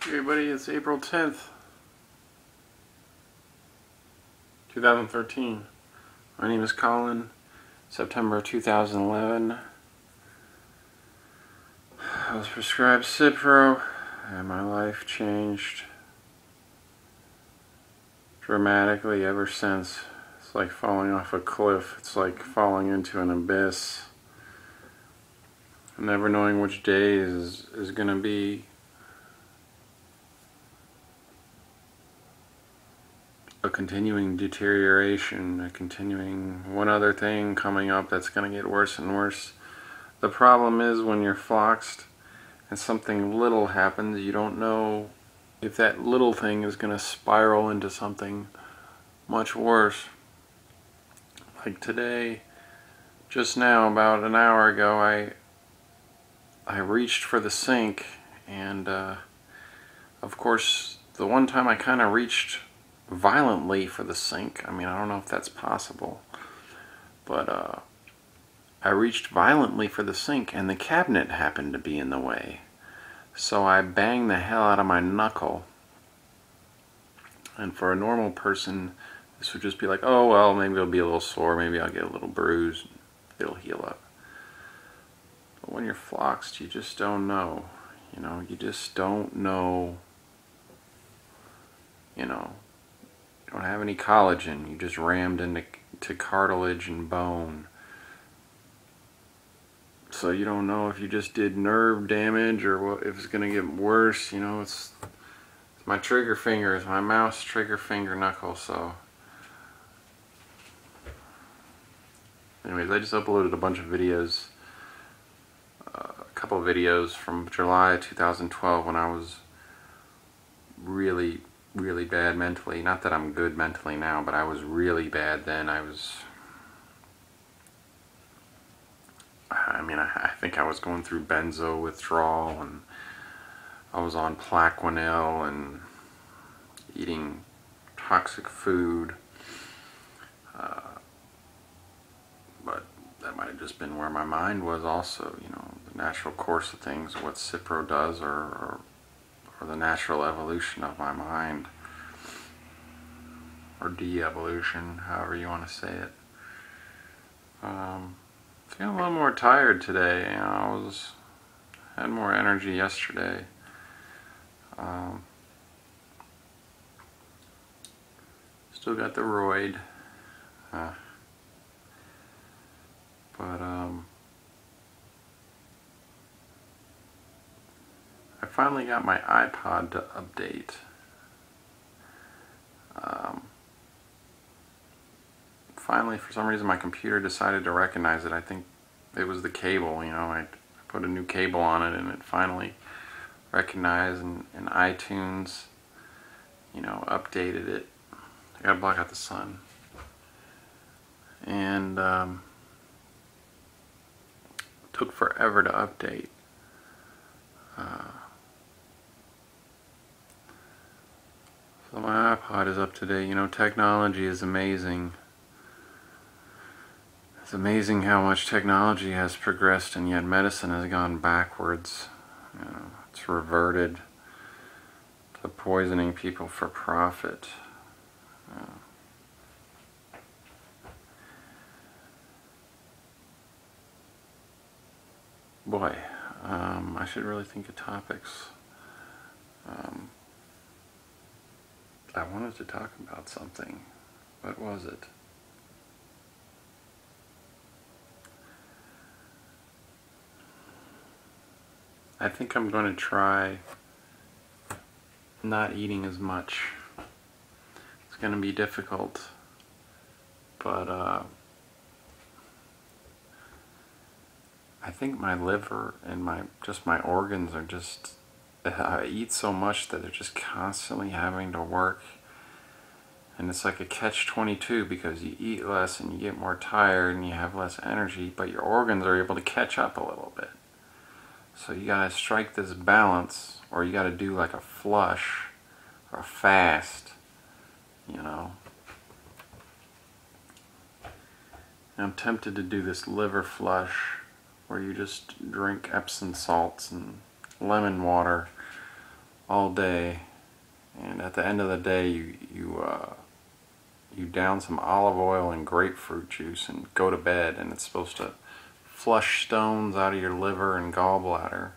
Hey everybody, it's April 10th, 2013. My name is Colin. September 2011. I was prescribed Cipro and my life changed dramatically ever since. It's like falling off a cliff. It's like falling into an abyss. Never knowing which day is going to be a continuing deterioration, a continuing one other thing coming up that's going to get worse and worse. The problem is when you're floxed and something little happens, you don't know if that little thing is going to spiral into something much worse. Like today, just now, about an hour ago, I reached for the sink, and of course the one time I kind of reached violently for the sink, I mean, I don't know if that's possible, but I reached violently for the sink and the cabinet happened to be in the way. So I banged the hell out of my knuckle. And for a normal person, this would just be like, oh well, maybe it'll be a little sore, maybe I'll get a little bruise, it'll heal up. But when you're floxed, you just don't know. You know, you just don't know. You know, you don't have any collagen. You just rammed into cartilage and bone. So you don't know if you just did nerve damage or what, if it's going to get worse. You know, it's my trigger finger, it's my mouse trigger finger knuckle. So anyways, I just uploaded a bunch of videos, a couple of videos from July 2012 when I was really bad mentally. Not that I'm good mentally now, but I was really bad then. I think I was going through benzo withdrawal, and I was on Plaquenil and eating toxic food. But that might have just been where my mind was also, you know, the natural course of things, what Cipro does, or the natural evolution of my mind, or de-evolution, however you want to say it. Feeling a little more tired today. You know, had more energy yesterday. Still got the roid, but I finally got my iPod to update. Finally, for some reason, my computer decided to recognize it. I think it was the cable, you know, I put a new cable on it and it finally recognized, and iTunes, you know, updated it. I gotta block out the sun. And took forever to update. So my iPod is up to date. You know, technology is amazing. It's amazing how much technology has progressed, and yet medicine has gone backwards. You know, it's reverted to poisoning people for profit. Boy, I should really think of topics. I wanted to talk about something. What was it? I think I'm going to try not eating as much. It's going to be difficult, but I think my liver and my organs are just, I eat so much that they're just constantly having to work, and it's like a catch-22 because you eat less and you get more tired and you have less energy, but your organs are able to catch up a little bit. So you gotta strike this balance, or you gotta do like a flush or a fast, you know. And I'm tempted to do this liver flush where you just drink Epsom salts and lemon water all day, and at the end of the day you down some olive oil and grapefruit juice and go to bed, and it's supposed to flush stones out of your liver and gallbladder.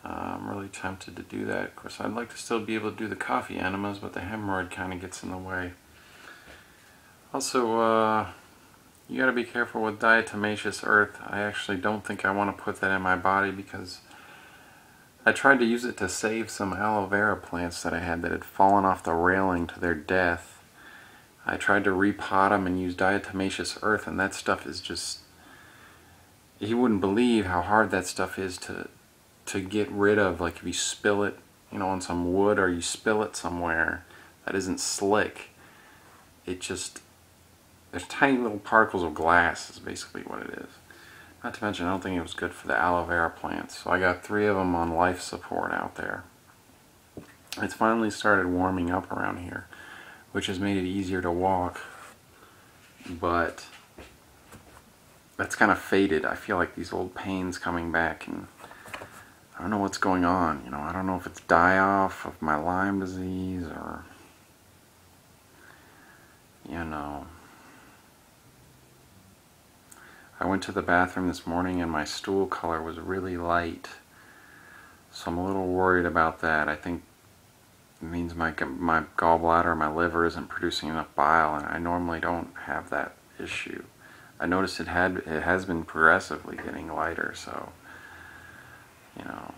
I'm really tempted to do that. Of course, I'd like to still be able to do the coffee enemas, but the hemorrhoid kind of gets in the way. Also, you got to be careful with diatomaceous earth. I actually don't think I want to put that in my body, because I tried to use it to save some aloe vera plants that I had that had fallen off the railing to their death. I tried to repot them and use diatomaceous earth, and that stuff is just... You wouldn't believe how hard that stuff is to get rid of. Like if you spill it, you know, on some wood, or you spill it somewhere that isn't slick, it just... There's tiny little particles of glass is basically what it is. Not to mention, I don't think it was good for the aloe vera plants. So I got 3 of them on life support out there. It's finally started warming up around here, which has made it easier to walk. But that's kind of faded. I feel like these old pains coming back, and I don't know what's going on. You know, I don't know if it's die-off of my Lyme disease, or, you know. I went to the bathroom this morning and my stool color was really light, so I'm a little worried about that. I think it means my gallbladder, my liver isn't producing enough bile, and I normally don't have that issue. I noticed it has been progressively getting lighter, so, you know,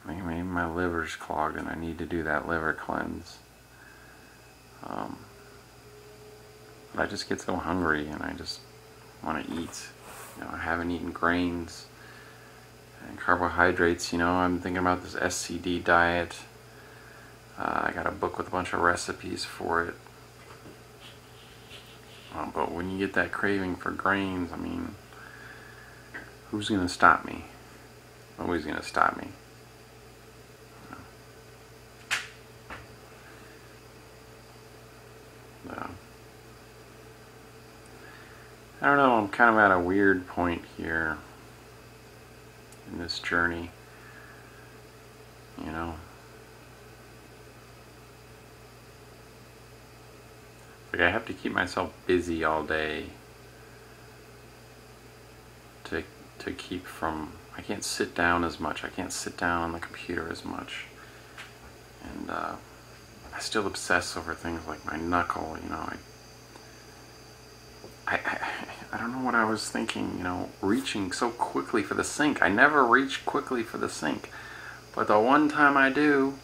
maybe my liver's clogged and I need to do that liver cleanse. But I just get so hungry and I just want to eat. You know, I haven't eaten grains and carbohydrates. You know, I'm thinking about this SCD diet. I got a book with a bunch of recipes for it. But when you get that craving for grains, I mean, who's going to stop me? Nobody's going to stop me. I don't know, I'm kind of at a weird point here in this journey, you know. Like, I have to keep myself busy all day to keep from... I can't sit down as much. I can't sit down on the computer as much. And I still obsess over things like my knuckle, you know. I don't know what I was thinking, you know, reaching so quickly for the sink. I never reach quickly for the sink. But the one time I do,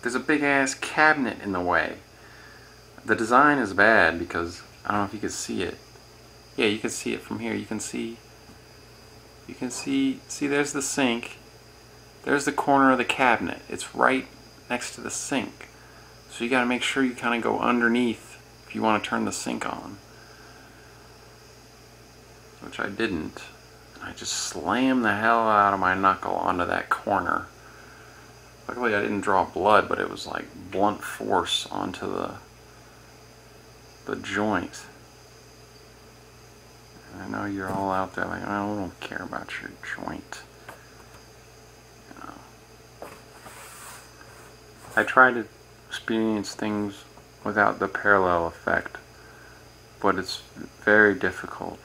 there's a big ass cabinet in the way. The design is bad because, I don't know if you can see it. Yeah, you can see it from here. You can see there's the sink. There's the corner of the cabinet. It's right next to the sink. So you gotta make sure you kind of go underneath if you want to turn the sink on. Which I didn't. I just slammed the hell out of my knuckle onto that corner. Luckily I didn't draw blood, but it was like blunt force onto the joint. And I know you're all out there like, oh, I don't care about your joint. You know. I try to experience things without the parallel effect, but it's very difficult.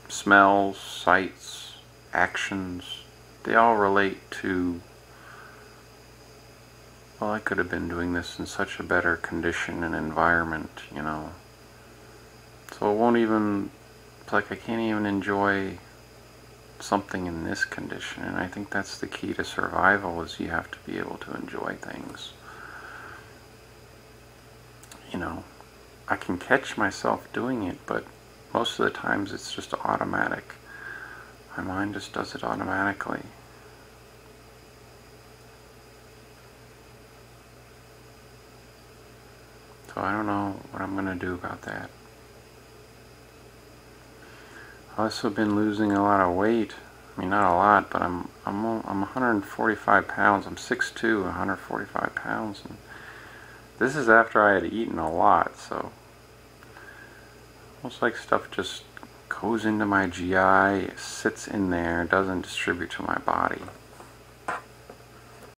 Smells, sights, actions, they all relate to, well, I could have been doing this in such a better condition and environment, you know. So it won't even, it's like I can't even enjoy something in this condition. And I think that's the key to survival, is you have to be able to enjoy things. You know, I can catch myself doing it, but most of the times it's just automatic. My mind just does it automatically. So I don't know what I'm going to do about that. I've also been losing a lot of weight. I mean, not a lot, but I'm 145 pounds. I'm 6'2", 145 pounds. And this is after I had eaten a lot, so almost like stuff just goes into my GI, sits in there, doesn't distribute to my body.